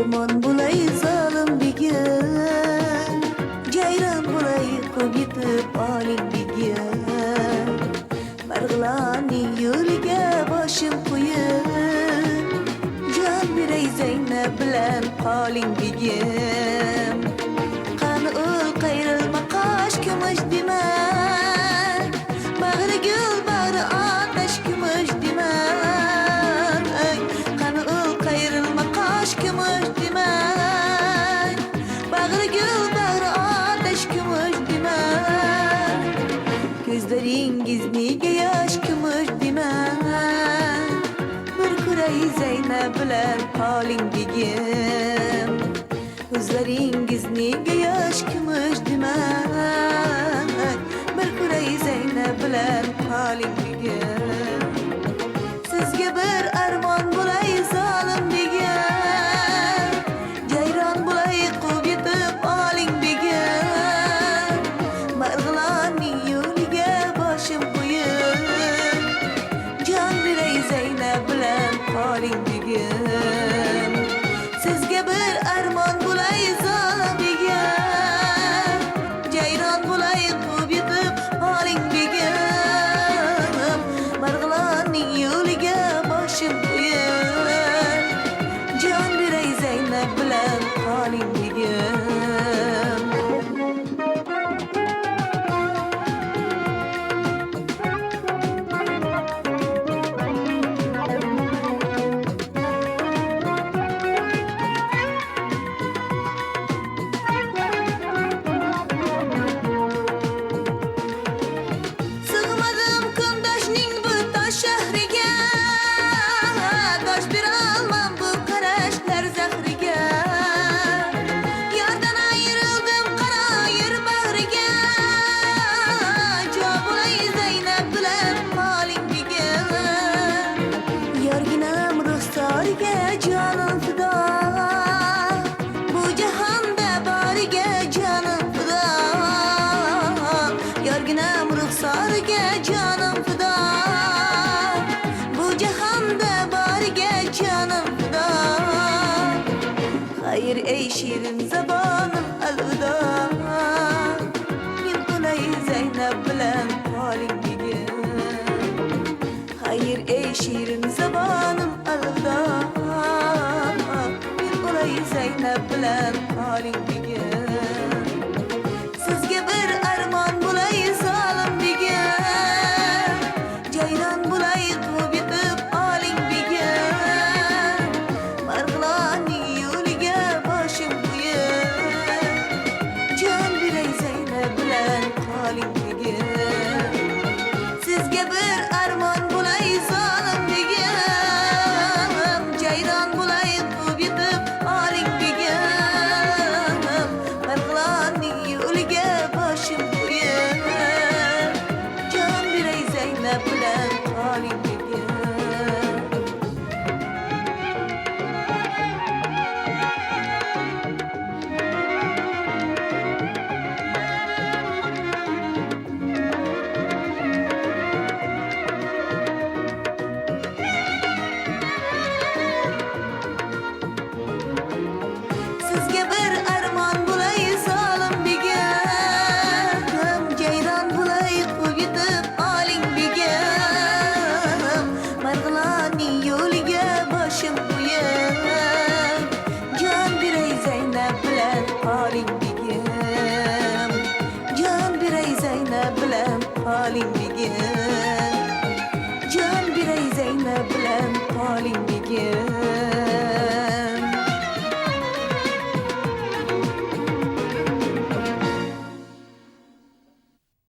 Derman bulay zalim bigin, cayran bulay ko'p yetib oling bigin. Marg'ilonning yo'liga boshim qo'yib, jon beray Zaynab bilan qoling bigin. Qani ul qayrilma qosh kumush dema, bag'ri gul bag'ri otash kumush dema. Qani ul qayrilma qosh kumush dema, bag'ri gul bag'ri otash kumush dema. Ko'zlaringiz nega yosh kumush dema, bir ko'ray Zaynab bilan qoling bigim. Ko'zlaringiz nega yosh kumush